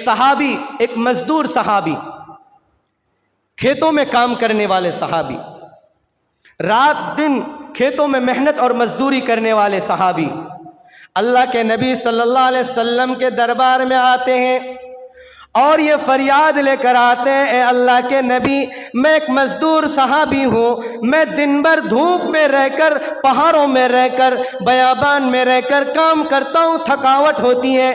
सहाबी, एक मजदूर सहाबी, खेतों में काम करने वाले सहाबी, रात दिन खेतों में मेहनत और मजदूरी करने वाले सहाबी अल्लाह के नबी सल्लल्लाहु अलैहि वसल्लम के दरबार में आते हैं और ये फरियाद लेकर आते हैं, ए अल्लाह के नबी, मैं एक मजदूर सहाबी हूँ, मैं दिन भर धूप में रहकर, पहाड़ों में रहकर, बयाबान में रहकर काम करता हूँ, थकावट होती है।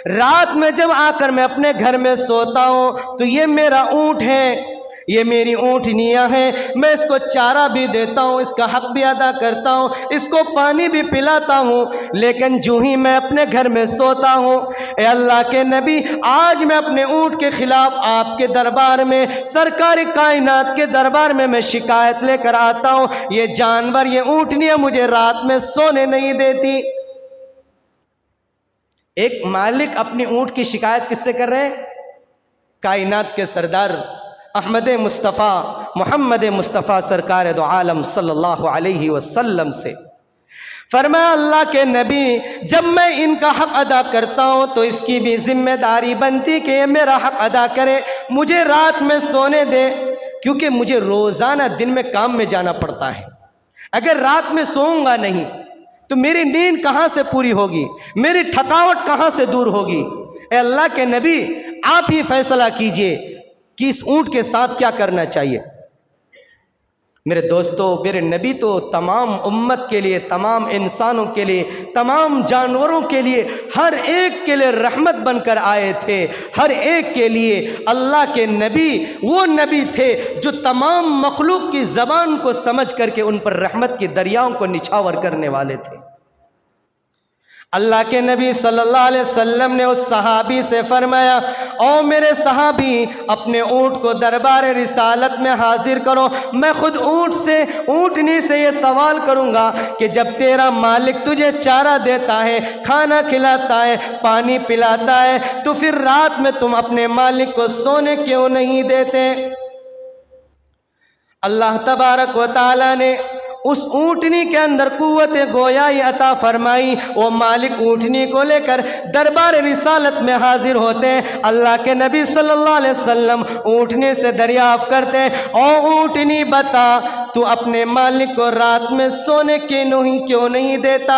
रात में जब आकर मैं अपने घर में सोता हूँ तो ये मेरा ऊँट है, ये मेरी ऊँटनियाँ हैं, मैं इसको चारा भी देता हूँ, इसका हक भी अदा करता हूँ, इसको पानी भी पिलाता हूँ, लेकिन जो ही मैं अपने घर में सोता हूँ, ए अल्लाह के नबी, आज मैं अपने ऊँट के खिलाफ आपके दरबार में, सरकारी कायनात के दरबार में मैं शिकायत लेकर आता हूँ। ये जानवर, ये ऊँटनियाँ मुझे रात में सोने नहीं देती। एक मालिक अपनी ऊँट की शिकायत किससे कर रहे हैं? कायनात के सरदार अहमद मुस्तफ़ा मोहम्मद मुस्तफ़ा सरकार दो आलम सल्लल्लाहु अलैहि वसल्लम से। फरमाया, अल्लाह के नबी, जब मैं इनका हक अदा करता हूँ तो इसकी भी जिम्मेदारी बनती कि ये मेरा हक अदा करे, मुझे रात में सोने दे, क्योंकि मुझे रोज़ाना दिन में काम में जाना पड़ता है। अगर रात में सोऊंगा नहीं तो मेरी नींद कहाँ से पूरी होगी, मेरी थकावट कहाँ से दूर होगी। ए अल्लाह के नबी, आप ही फैसला कीजिए कि इस ऊँट के साथ क्या करना चाहिए। मेरे दोस्तों, मेरे नबी तो तमाम उम्मत के लिए, तमाम इंसानों के लिए, तमाम जानवरों के लिए, हर एक के लिए रहमत बनकर आए थे। हर एक के लिए अल्लाह के नबी वो नबी थे जो तमाम मखलूक की ज़बान को समझ करके उन पर रहमत की दरियाओं को निछावर करने वाले थे। अल्लाह के नबी सल्लल्लाहु अलैहि वसल्लम ने उस सहाबी से फरमाया, ओ मेरे सहाबी, अपने ऊँट को दरबार रिसालत में हाजिर करो, मैं खुद ऊँटनी से ये सवाल करूँगा कि जब तेरा मालिक तुझे चारा देता है, खाना खिलाता है, पानी पिलाता है, तो फिर रात में तुम अपने मालिक को सोने क्यों नहीं देते। अल्लाह तबारक व तआला ने उस ऊँटनी के अंदर कुव्वत गोयाई अता फरमाई। वो मालिक ऊँटनी को लेकर दरबार रिसालत में हाजिर होते हैं। अल्लाह के नबी सल्लल्लाहु अलैहि वसल्लम ऊँटनी से दरियाफ्त करते हैं, ओ ऊँटनी, बता तू अपने मालिक को रात में सोने क्यों नहीं देता,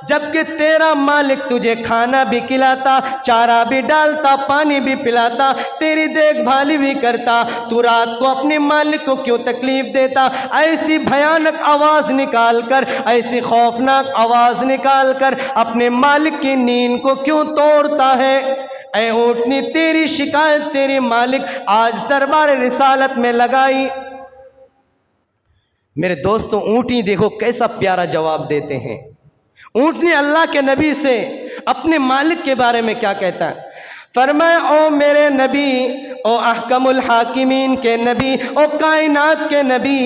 जबकि तेरा मालिक तुझे खाना भी खिलाता, चारा भी डालता, पानी भी पिलाता, तेरी देखभाल भी करता, तू रात को अपने मालिक को क्यों तकलीफ देता। ऐसी भयानक आवाज़ निकाल कर, ऐसी खौफनाक आवाज़ निकाल कर अपने मालिक की नींद को क्यों तोड़ता है। ऐ ऊँटनी, तेरी शिकायत तेरे मालिक आज दरबार रिसालत में लगाई। मेरे दोस्तों, ऊँटनी देखो कैसा प्यारा जवाब देते हैं। ऊँटनी अल्लाह के नबी से अपने मालिक के बारे में क्या कहता है? फरमाया, ओ मेरे नबी, ओ अहकमुल हाकिमीन के नबी, ओ कायनात के नबी,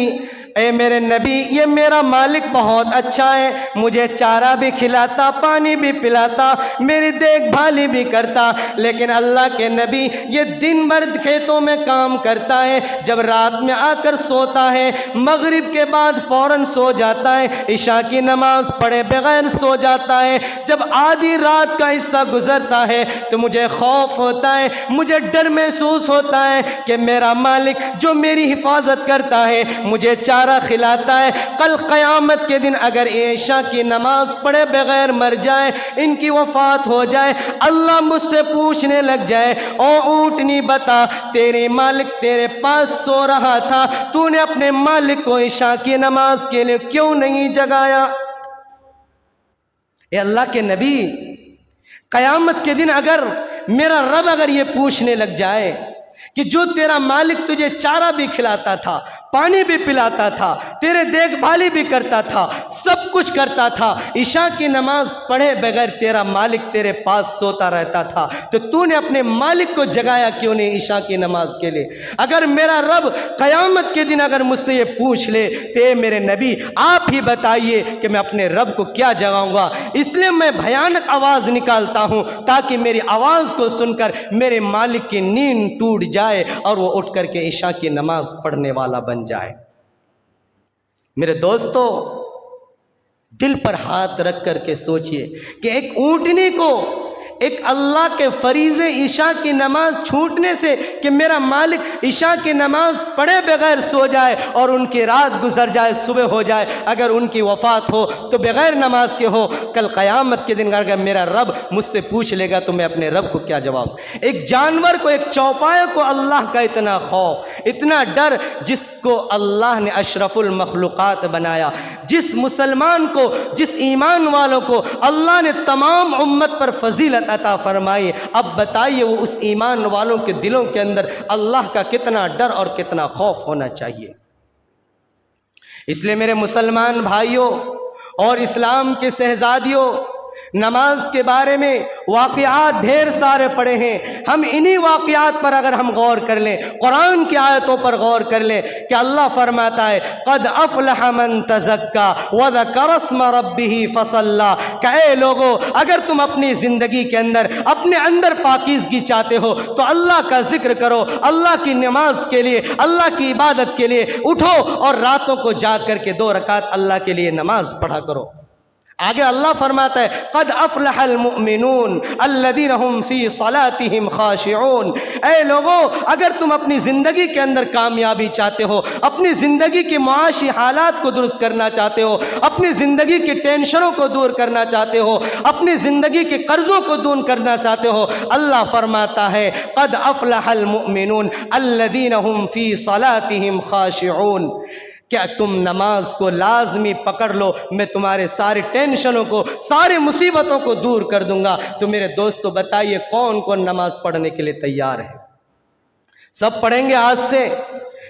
ए मेरे नबी, ये मेरा मालिक बहुत अच्छा है, मुझे चारा भी खिलाता, पानी भी पिलाता, मेरी देखभाल भी करता, लेकिन अल्लाह के नबी ये दिन भर खेतों में काम करता है, जब रात में आकर सोता है, मगरिब के बाद फ़ौरन सो जाता है, इशा की नमाज पढ़े बगैर सो जाता है। जब आधी रात का हिस्सा गुजरता है तो मुझे खौफ होता है, मुझे डर महसूस होता है कि मेरा मालिक जो मेरी हिफाजत करता है, मुझे खिलाता है, कल क़यामत के दिन अगर ईशा की नमाज पढ़े बगैर मर जाए, इनकी वफात हो जाए, अल्लाह मुझसे पूछने लग जाए, ओ ऊँटनी, बता तेरे मालिक तेरे पास सो रहा था, तूने अपने मालिक को ईशा की नमाज के लिए क्यों नहीं जगाया। ए अल्लाह के नबी, क़यामत के दिन अगर मेरा रब अगर ये पूछने लग जाए कि जो तेरा मालिक तुझे चारा भी खिलाता था, पानी भी पिलाता था, तेरे देखभाली भी करता था, सब कुछ करता था, ईशा की नमाज पढ़े बगैर तेरा मालिक तेरे पास सोता रहता था, तो तूने अपने मालिक को जगाया क्यों नहीं ईशा की नमाज के लिए। अगर मेरा रब क़यामत के दिन अगर मुझसे ये पूछ ले तो मेरे नबी आप ही बताइए कि मैं अपने रब को क्या जगाऊंगा। इसलिए मैं भयानक आवाज़ निकालता हूँ ताकि मेरी आवाज़ को सुनकर मेरे मालिक की नींद टूट जाए और वो उठ करके ईशा की नमाज पढ़ने वाला बन जाए। मेरे दोस्तों, दिल पर हाथ रख करके सोचिए कि एक ऊँटनी को एक अल्लाह के फरीज़े इशा की नमाज छूटने से कि मेरा मालिक इशा की नमाज पढ़े बगैर सो जाए और उनकी रात गुजर जाए, सुबह हो जाए, अगर उनकी वफ़ात हो तो बगैर नमाज के हो, कल क़यामत के दिन अगर मेरा रब मुझसे पूछ लेगा तो मैं अपने रब को क्या जवाब। एक जानवर को, एक चौपाया को अल्लाह का इतना खौफ, इतना डर, जिसको अल्लाह ने अशरफुल मखलूक़ात बनाया, जिस मुसलमान को, जिस ईमान वालों को अल्लाह ने तमाम उम्मत पर फजीलत अता फरमाई। अब बताइए वो उस ईमान वालों के दिलों के अंदर अल्लाह का कितना डर और कितना खौफ होना चाहिए। इसलिए मेरे मुसलमान भाइयों और इस्लाम के शहजादियों, नमाज के बारे में वाक़यात ढेर सारे पढ़े हैं। हम इन्हीं वाक़यात पर अगर हम गौर कर लें, कुरान की आयतों पर गौर कर लें कि अल्लाह फरमाता है क़द अफ़लह मन तज़क्का व ज़करा अस्म रब्बिही फ़सल्ला। कहे लोगों, अगर तुम अपनी ज़िंदगी के अंदर अपने अंदर पाकीज़गी चाहते हो तो अल्लाह का जिक्र करो, अल्लाह की नमाज के लिए, अल्लाह की इबादत के लिए उठो और रातों को जाग करके 2 रकात अल्लाह के लिए नमाज पढ़ा करो। आगे अल्लाह फरमाता है क़द अफ़लहल मुअमिनून अल्लज़ीना हुम फ़ी सलातिहिम ख़ाशिऊन। ऐ लोगों, अगर तुम अपनी ज़िंदगी के अंदर कामयाबी चाहते हो, अपनी ज़िंदगी के मुआशी हालात को दुरुस्त करना चाहते हो, अपनी ज़िंदगी की टेंशनों को दूर करना चाहते हो, अपनी ज़िंदगी के कर्ज़ों को दूर करना चाहते हो, अल्लाह फरमाता है क़द अफ़लहल मुअमिनून अल्लज़ीना हुम फ़ी सलातिहिम ख़ाशिऊन। क्या तुम नमाज को लाजमी पकड़ लो, मैं तुम्हारे सारे टेंशनों को, सारी मुसीबतों को दूर कर दूंगा। तो मेरे दोस्तों बताइए कौन कौन नमाज पढ़ने के लिए तैयार है? सब पढ़ेंगे आज से।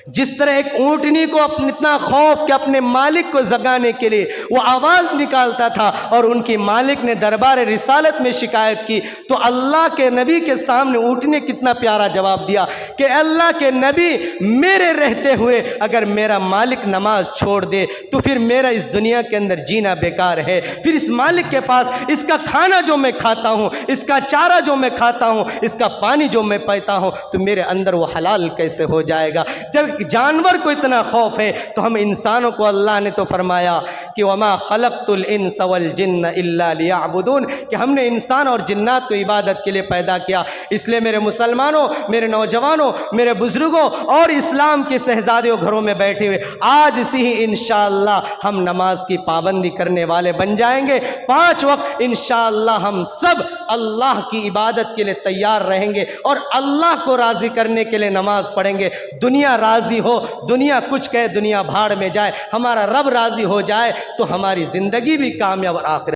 जिस तरह एक ऊँटनी को इतना खौफ कि अपने मालिक को जगाने के लिए वो आवाज़ निकालता था और उनकी मालिक ने दरबार रिसालत में शिकायत की, तो अल्लाह के नबी के सामने ऊँटनी कितना प्यारा जवाब दिया कि अल्लाह के नबी, मेरे रहते हुए अगर मेरा मालिक नमाज छोड़ दे तो फिर मेरा इस दुनिया के अंदर जीना बेकार है। फिर इस मालिक के पास इसका खाना जो मैं खाता हूँ, इसका चारा जो मैं खाता हूँ, इसका पानी जो मैं पीता हूँ, तो मेरे अंदर वो हलाल कैसे हो जाएगा। जब जानवर को इतना खौफ है तो हम इंसानों को अल्लाह ने तो फरमाया कि वमा खलक़तुल इंसा वल जिन्न इल्ला लियअबुदून, कि हमने इंसान और जिन्नात को इबादत के लिए पैदा किया। इसलिए मेरे मुसलमानों, मेरे नौजवानों, मेरे बुजुर्गों और इस्लाम के शहजादियों घरों में बैठे हुए, आज से ही इंशाअल्लाह हम नमाज की पाबंदी करने वाले बन जाएंगे। 5 वक्त इंशाअल्लाह हम सब अल्लाह की इबादत के लिए तैयार रहेंगे और अल्लाह को राज़ी करने के लिए नमाज पढ़ेंगे। दुनिया राज़ी हो, दुनिया कुछ कहे, दुनिया भाड़ में जाए, हमारा रब राज़ी हो जाए तो हमारी ज़िंदगी भी कामयाब और आखिरत